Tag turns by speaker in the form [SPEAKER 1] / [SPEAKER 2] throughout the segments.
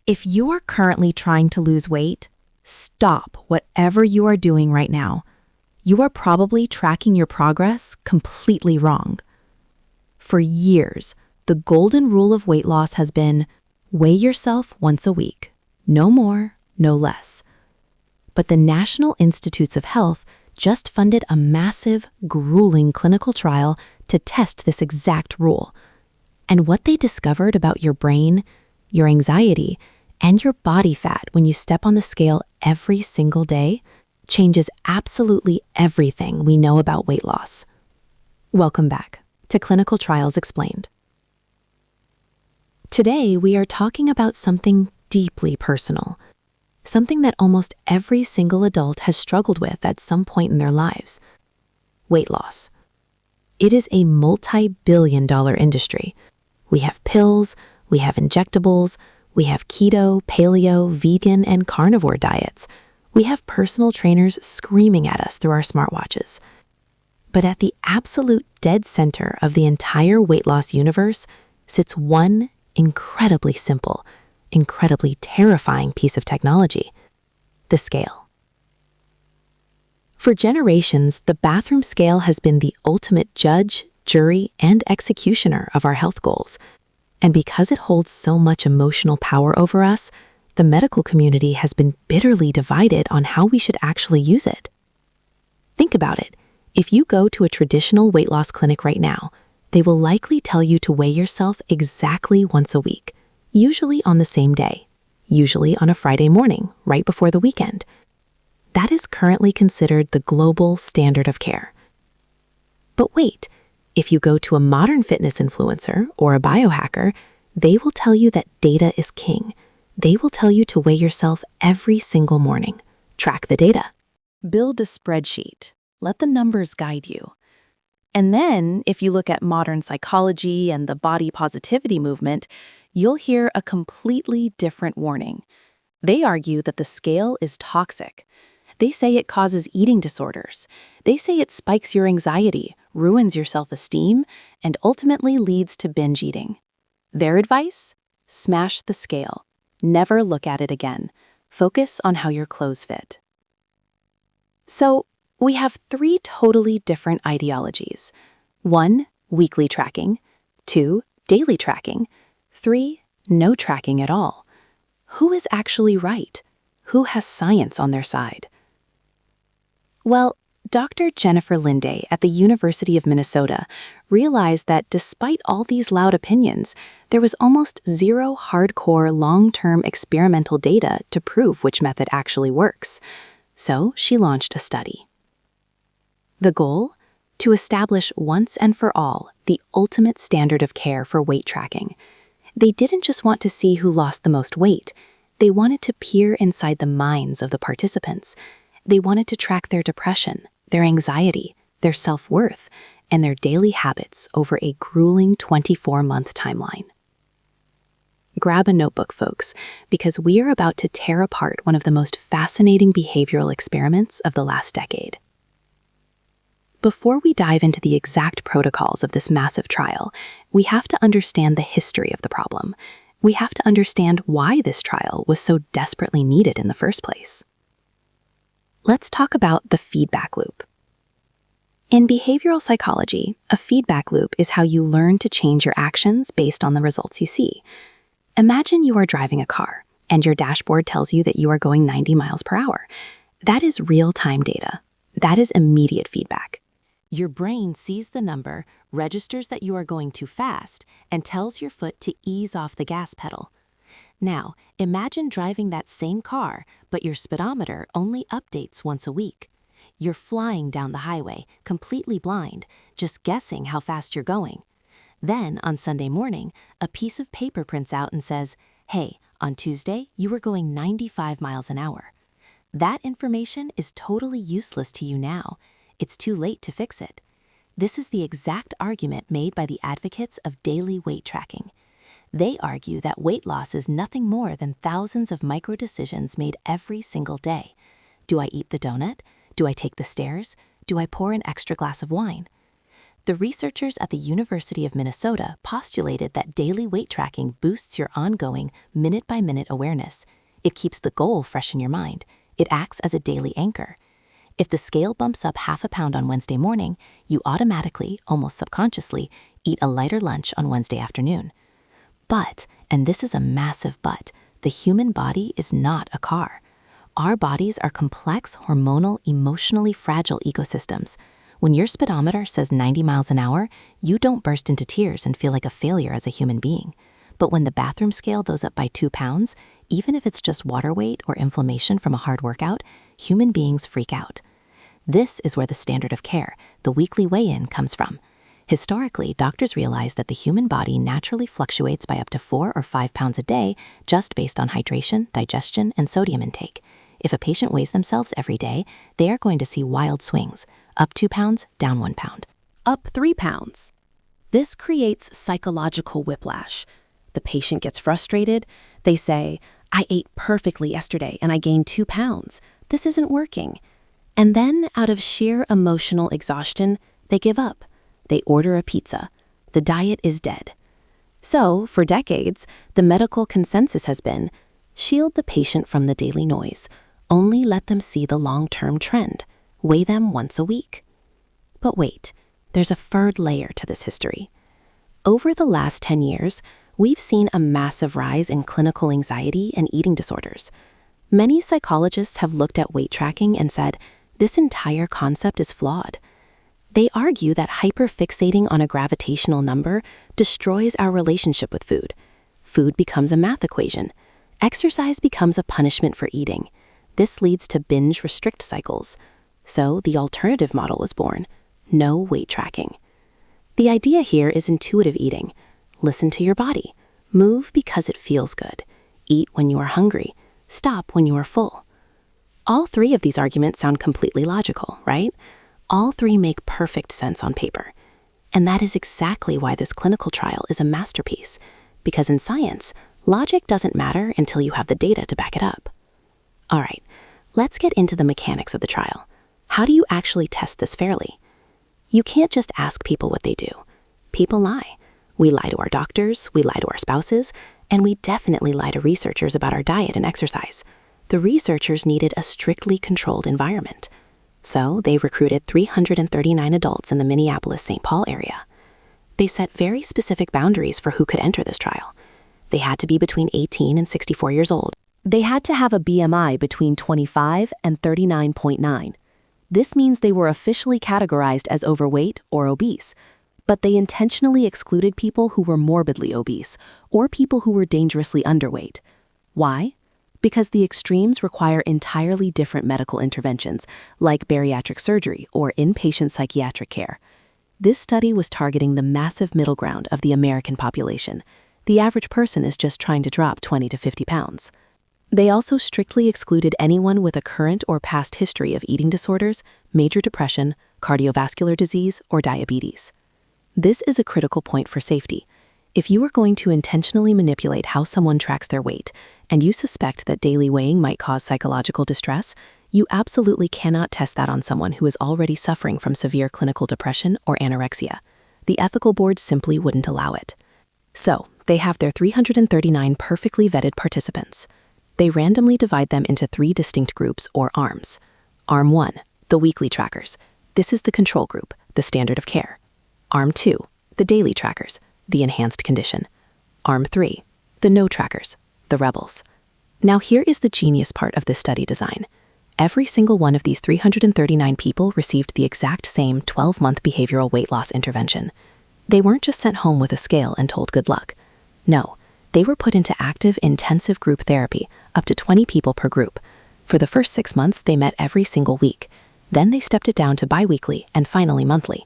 [SPEAKER 1] If you are currently trying to lose weight, stop whatever you are doing right now. You are probably tracking your progress completely wrong. For years, the golden rule of weight loss has been weigh yourself once a week, no more, no less. But the National Institutes of Health just funded a massive, grueling clinical trial to test this exact rule. And what they discovered about your brain, your anxiety, and your body fat when you step on the scale every single day changes absolutely everything we know about weight loss. Welcome back to Clinical Trials Explained. Today, we are talking about something deeply personal, something that almost every single adult has struggled with at some point in their lives: weight loss. It is a multi-billion-dollar industry. We have pills, we have injectables, we have keto, paleo, vegan, and carnivore diets. We have personal trainers screaming at us through our smartwatches. But at the absolute dead center of the entire weight loss universe sits one incredibly simple, incredibly terrifying piece of technology: the scale. For generations, the bathroom scale has been the ultimate judge, jury, and executioner of our health goals. And because it holds so much emotional power over us, the medical community has been bitterly divided on how we should actually use it. Think about it. If you go to a traditional weight loss clinic right now, they will likely tell you to weigh yourself exactly once a week, usually on the same day, usually on a Friday morning, right before the weekend. That is currently considered the global standard of care. But wait, if you go to a modern fitness influencer or a biohacker, they will tell you that data is king. They will tell you to weigh yourself every single morning. Track the data.
[SPEAKER 2] Build a spreadsheet. Let the numbers guide you. And then, if you look at modern psychology and the body positivity movement, you'll hear a completely different warning. They argue that the scale is toxic. They say it causes eating disorders. They say it spikes your anxiety, ruins your self-esteem, and ultimately leads to binge eating. Their advice? Smash the scale. Never look at it again. Focus on how your clothes fit. So, we have 3 totally different ideologies. 1, weekly tracking. 2, daily tracking. 3, no tracking at all. Who is actually right? Who has science on their side? Well, Dr. Jennifer Linde at the University of Minnesota realized that despite all these loud opinions, there was almost zero hardcore long-term experimental data to prove which method actually works. So she launched a study. The goal? To establish once and for all the ultimate standard of care for weight tracking. They didn't just want to see who lost the most weight. They wanted to peer inside the minds of the participants. They wanted to track their depression, their anxiety, their self-worth, and their daily habits over a grueling 24-month timeline. Grab a notebook, folks, because we are about to tear apart one of the most fascinating behavioral experiments of the last decade. Before we dive into the exact protocols of this massive trial, we have to understand the history of the problem. We have to understand why this trial was so desperately needed in the first place. Let's talk about the feedback loop. In behavioral psychology, a feedback loop is how you learn to change your actions based on the results you see. Imagine you are driving a car, and your dashboard tells you that you are going 90 miles per hour. That is real-time data. That is immediate feedback. Your brain sees the number, registers that you are going too fast, and tells your foot to ease off the gas pedal. Now, imagine driving that same car, but your speedometer only updates once a week. You're flying down the highway, completely blind, just guessing how fast you're going. Then, on Sunday morning, a piece of paper prints out and says, "Hey, on Tuesday, you were going 95 miles an hour." That information is totally useless to you now. It's too late to fix it. This is the exact argument made by the advocates of daily weight tracking. They argue that weight loss is nothing more than thousands of micro-decisions made every single day. Do I eat the donut? Do I take the stairs? Do I pour an extra glass of wine?
[SPEAKER 1] The researchers at the University of Minnesota postulated that daily weight tracking boosts your ongoing, minute-by-minute awareness. It keeps the goal fresh in your mind. It acts as a daily anchor. If the scale bumps up half a pound on Wednesday morning, you automatically, almost subconsciously, eat a lighter lunch on Wednesday afternoon. But, and this is a massive but, the human body is not a car. Our bodies are complex, hormonal, emotionally fragile ecosystems. When your speedometer says 90 miles an hour, you don't burst into tears and feel like a failure as a human being. But when the bathroom scale goes up by 2 pounds, even if it's just water weight or inflammation from a hard workout, human beings freak out. This is where the standard of care, the weekly weigh-in, comes from. Historically, doctors realized that the human body naturally fluctuates by up to 4 or 5 pounds a day just based on hydration, digestion, and sodium intake. If a patient weighs themselves every day, they are going to see wild swings, up 2 pounds, down 1 pound.
[SPEAKER 2] Up 3 pounds. This creates psychological whiplash. The patient gets frustrated. They say, "I ate perfectly yesterday and I gained 2 pounds. This isn't working." And then, out of sheer emotional exhaustion, they give up. They order a pizza. The diet is dead. So, for decades, the medical consensus has been, shield the patient from the daily noise. Only let them see the long-term trend. Weigh them once a week. But wait, there's a third layer to this history. Over the last 10 years, we've seen a massive rise in clinical anxiety and eating disorders. Many psychologists have looked at weight tracking and said, this entire concept is flawed. They argue that hyperfixating on a gravitational number destroys our relationship with food. Food becomes a math equation. Exercise becomes a punishment for eating. This leads to binge-restrict cycles. So the alternative model was born: no weight tracking. The idea here is intuitive eating. Listen to your body. Move because it feels good. Eat when you are hungry. Stop when you are full. All three of these arguments sound completely logical, right? All three make perfect sense on paper. And that is exactly why this clinical trial is a masterpiece. Because in science, logic doesn't matter until you have the data to back it up. All right, let's get into the mechanics of the trial. How do you actually test this fairly? You can't just ask people what they do. People lie. We lie to our doctors, we lie to our spouses, and we definitely lie to researchers about our diet and exercise. The researchers needed a strictly controlled environment. So they recruited 339 adults in the Minneapolis-St. Paul area. They set very specific boundaries for who could enter this trial. They had to be between 18 and 64 years old. They had to have a BMI between 25 and 39.9. This means they were officially categorized as overweight or obese, but they intentionally excluded people who were morbidly obese or people who were dangerously underweight. Why? Because the extremes require entirely different medical interventions, like bariatric surgery or inpatient psychiatric care. This study was targeting the massive middle ground of the American population. The average person is just trying to drop 20 to 50 pounds. They also strictly excluded anyone with a current or past history of eating disorders, major depression, cardiovascular disease, or diabetes. This is a critical point for safety. If you are going to intentionally manipulate how someone tracks their weight, and you suspect that daily weighing might cause psychological distress, you absolutely cannot test that on someone who is already suffering from severe clinical depression or anorexia. The ethical board simply wouldn't allow it. So, they have their 339 perfectly vetted participants. They randomly divide them into 3 distinct groups or arms. Arm 1, the weekly trackers. This is the control group, the standard of care. Arm 2, the daily trackers, the enhanced condition. Arm 3, the no trackers, the rebels. Now here is the genius part of this study design. Every single one of these 339 people received the exact same 12-month behavioral weight loss intervention. They weren't just sent home with a scale and told good luck. No, they were put into active, intensive group therapy, up to 20 people per group. For the first 6 months, they met every single week. Then they stepped it down to bi-weekly and finally monthly.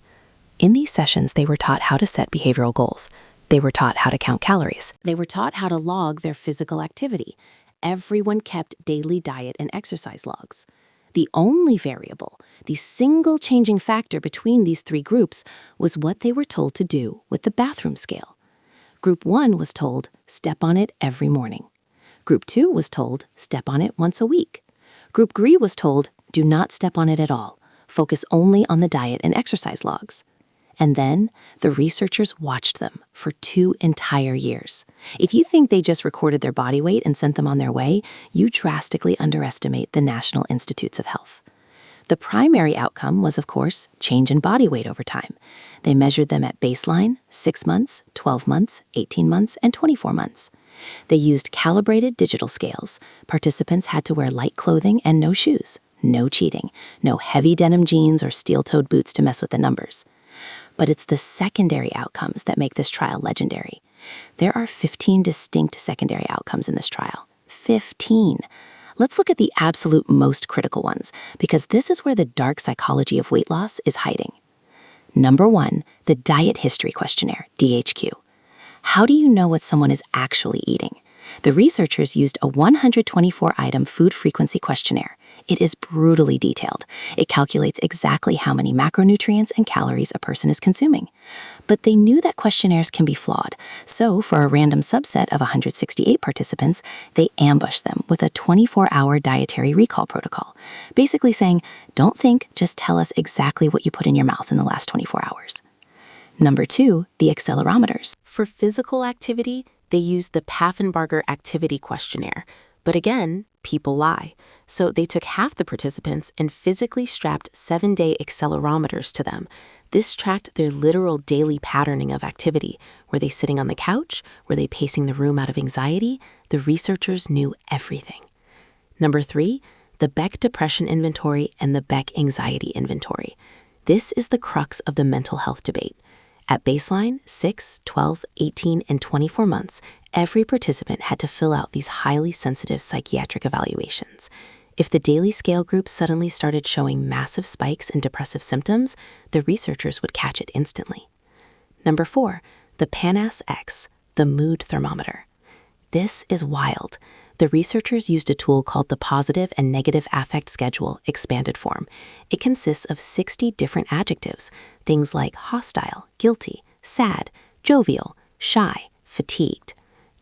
[SPEAKER 2] In these sessions, they were taught how to set behavioral goals. They were taught how to count calories. They were taught how to log their physical activity. Everyone kept daily diet and exercise logs. The only variable, the single changing factor between these 3 groups, was what they were told to do with the bathroom scale. Group 1 was told, step on it every morning. Group 2 was told, step on it once a week. Group 3 was told, do not step on it at all. Focus only on the diet and exercise logs. And then the researchers watched them for 2 entire years. If you think they just recorded their body weight and sent them on their way, you drastically underestimate the National Institutes of Health. The primary outcome was, of course, change in body weight over time. They measured them at baseline, 6 months, 12 months, 18 months, and 24 months. They used calibrated digital scales. Participants had to wear light clothing and no shoes. No cheating. No heavy denim jeans or steel-toed boots to mess with the numbers. But it's the secondary outcomes that make this trial legendary. There are 15 distinct secondary outcomes in this trial. 15. Let's look at the absolute most critical ones, because this is where the dark psychology of weight loss is hiding. Number 1, the Diet History Questionnaire, DHQ. How do you know what someone is actually eating? The researchers used a 124-item food frequency questionnaire. It is brutally detailed. It calculates exactly how many macronutrients and calories a person is consuming. But they knew that questionnaires can be flawed, so for a random subset of 168 participants, they ambushed them with a 24-hour dietary recall protocol, basically saying, don't think, just tell us exactly what you put in your mouth in the last 24 hours. Number 2, the accelerometers.
[SPEAKER 3] For physical activity, they used the Paffenbarger Activity Questionnaire. But again, people lie. So they took half the participants and physically strapped 7-day accelerometers to them. This tracked their literal daily patterning of activity. Were they sitting on the couch? Were they pacing the room out of anxiety? The researchers knew everything. Number 3, the Beck Depression Inventory and the Beck Anxiety Inventory. This is the crux of the mental health debate. At baseline, 6, 12, 18, and 24 months, every participant had to fill out these highly sensitive psychiatric evaluations. If the daily scale group suddenly started showing massive spikes in depressive symptoms, the researchers would catch it instantly. Number 4, the PANAS-X, the mood thermometer. This is wild. The researchers used a tool called the Positive and Negative Affect Schedule expanded form. It consists of 60 different adjectives, things like hostile, guilty, sad, jovial, shy, fatigued.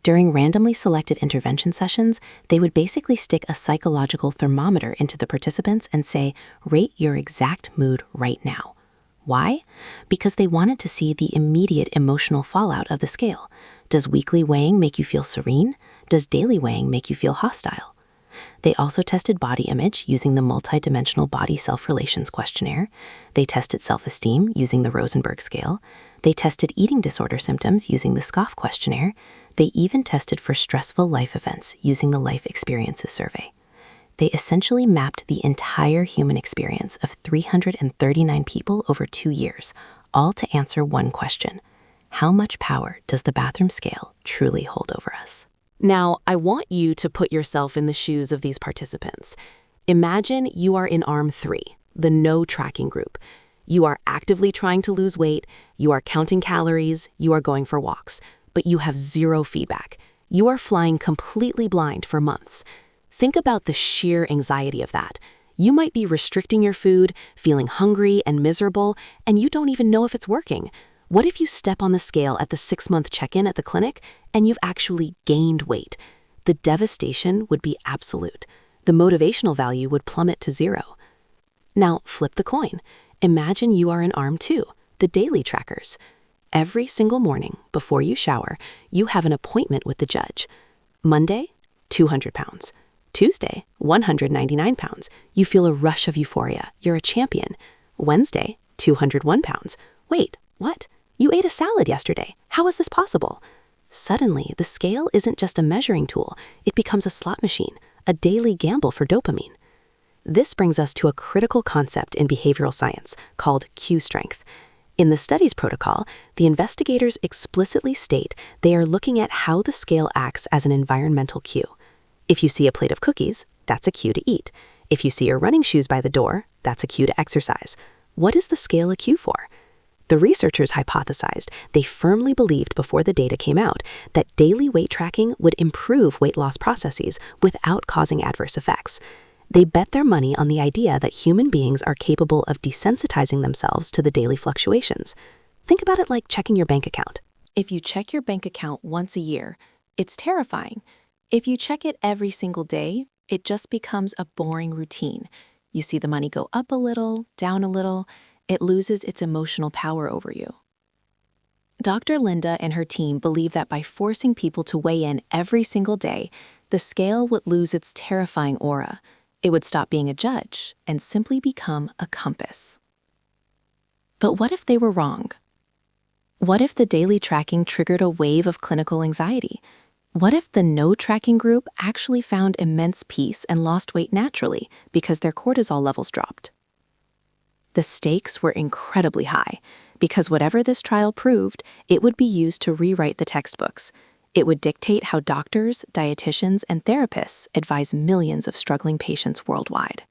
[SPEAKER 3] During randomly selected intervention sessions, they would basically stick a psychological thermometer into the participants and say, rate your exact mood right now. Why? Because they wanted to see the immediate emotional fallout of the scale. Does weekly weighing make you feel serene? Does daily weighing make you feel hostile? They also tested body image using the multidimensional body self-relations questionnaire. They tested self-esteem using the Rosenberg scale. They tested eating disorder symptoms using the SCOFF questionnaire. They even tested for stressful life events using the Life Experiences survey. They essentially mapped the entire human experience of 339 people over 2 years, all to answer one question. How much power does the bathroom scale truly hold over us? Now, I want you to put yourself in the shoes of these participants. Imagine you are in arm 3, the no tracking group. You are actively trying to lose weight, you are counting calories, you are going for walks, but you have zero feedback. You are flying completely blind for months. Think about the sheer anxiety of that. You might be restricting your food, feeling hungry and miserable, and you don't even know if it's working. What if you step on the scale at the 6-month check-in at the clinic and you've actually gained weight? The devastation would be absolute. The motivational value would plummet to 0. Now, flip the coin. Imagine you are in arm 2, the daily trackers. Every single morning before you shower, you have an appointment with the judge. Monday, 200 pounds. Tuesday, 199 pounds. You feel a rush of euphoria. You're a champion. Wednesday, 201 pounds. Wait, what? You ate a salad yesterday. How is this possible? Suddenly, the scale isn't just a measuring tool. It becomes a slot machine, a daily gamble for dopamine. This brings us to a critical concept in behavioral science called cue strength. In the study's protocol, the investigators explicitly state they are looking at how the scale acts as an environmental cue. If you see a plate of cookies, that's a cue to eat. If you see your running shoes by the door, that's a cue to exercise. What is the scale a cue for? The researchers hypothesized they firmly believed before the data came out that daily weight tracking would improve weight loss processes without causing adverse effects. They bet their money on the idea that human beings are capable of desensitizing themselves to the daily fluctuations. Think about it like checking your bank account.
[SPEAKER 2] If you check your bank account once a year, it's terrifying. If you check it every single day, it just becomes a boring routine. You see the money go up a little, down a little,
[SPEAKER 1] it loses its emotional power over you. Dr. Linda and her team believe that by forcing people to weigh in every single day, the scale would lose its terrifying aura. It would stop being a judge and simply become a compass. But what if they were wrong? What if the daily tracking triggered a wave of clinical anxiety? What if the no-tracking group actually found immense peace and lost weight naturally because their cortisol levels dropped? The stakes were incredibly high, because whatever this trial proved, it would be used to rewrite the textbooks. It would dictate how doctors, dietitians, and therapists advise millions of struggling patients worldwide.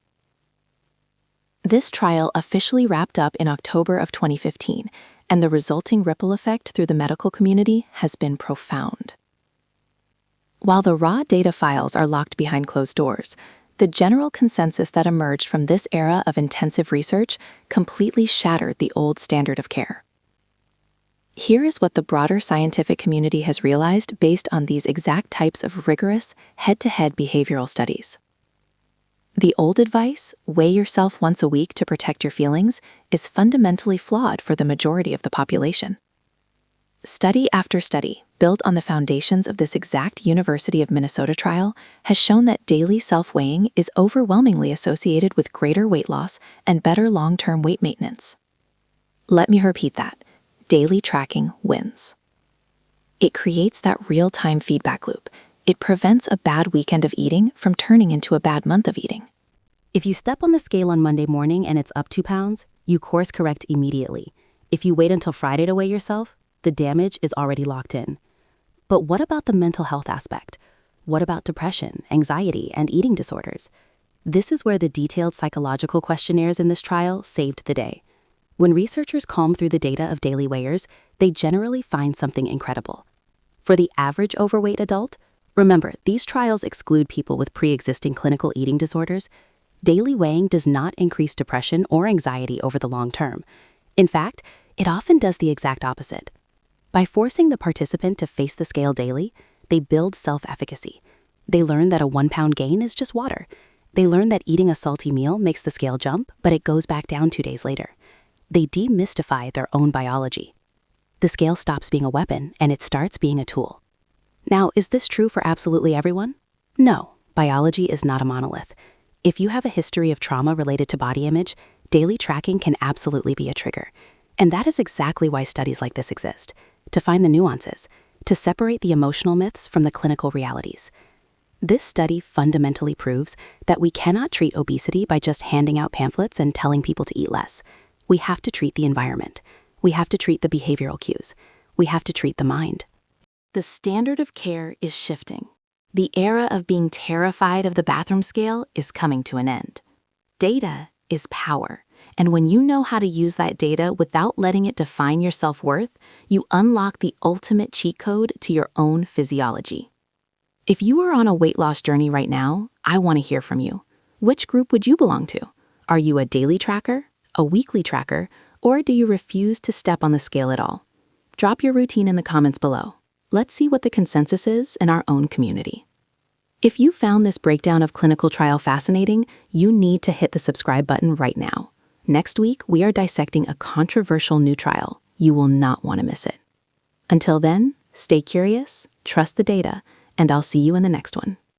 [SPEAKER 1] This trial officially wrapped up in October of 2015, and the resulting ripple effect through the medical community has been profound. While the raw data files are locked behind closed doors, the general consensus that emerged from this era of intensive research completely shattered the old standard of care. Here is what the broader scientific community has realized based on these exact types of rigorous, head-to-head behavioral studies. The old advice, weigh yourself once a week to protect your feelings, is fundamentally flawed for the majority of the population. Study after study, built on the foundations of this exact University of Minnesota trial, has shown that daily self-weighing is overwhelmingly associated with greater weight loss and better long-term weight maintenance. Let me repeat that. Daily tracking wins. It creates that real-time feedback loop. It prevents a bad weekend of eating from turning into a bad month of eating.
[SPEAKER 4] If you step on the scale on Monday morning and it's up 2 pounds, you course correct immediately. If you wait until Friday to weigh yourself, the damage is already locked in. But what about the mental health aspect? What about depression, anxiety, and eating disorders? This is where the detailed psychological questionnaires in this trial saved the day. When researchers comb through the data of daily weighers, they generally find something incredible. For the average overweight adult, remember, these trials exclude people with pre-existing clinical eating disorders, daily weighing does not increase depression or anxiety over the long term. In fact, it often does the exact opposite. By forcing the participant to face the scale daily, they build self-efficacy. They learn that a 1-pound gain is just water. They learn that eating a salty meal makes the scale jump, but it goes back down 2 days later. They demystify their own biology. The scale stops being a weapon and it starts being a tool. Now, is this true for absolutely everyone? No, biology is not a monolith. If you have a history of trauma related to body image, daily tracking can absolutely be a trigger. And that is exactly why studies like this exist, to find the nuances, to separate the emotional myths from the clinical realities. This study fundamentally proves that we cannot treat obesity by just handing out pamphlets and telling people to eat less. We have to treat the environment. We have to treat the behavioral cues. We have to treat the mind.
[SPEAKER 3] The standard of care is shifting. The era of being terrified of the bathroom scale is coming to an end. Data is power, and when you know how to use that data without letting it define your self-worth, you unlock the ultimate cheat code to your own physiology. If you are on a weight loss journey right now, I want to hear from you. Which group would you belong to? Are you a daily tracker, a weekly tracker, or do you refuse to step on the scale at all? Drop your routine in the comments below. Let's see what the consensus is in our own community. If you found this breakdown of clinical trial fascinating, you need to hit the subscribe button right now. Next week, we are dissecting a controversial new trial. You will not want to miss it. Until then, stay curious, trust the data, and I'll see you in the next one.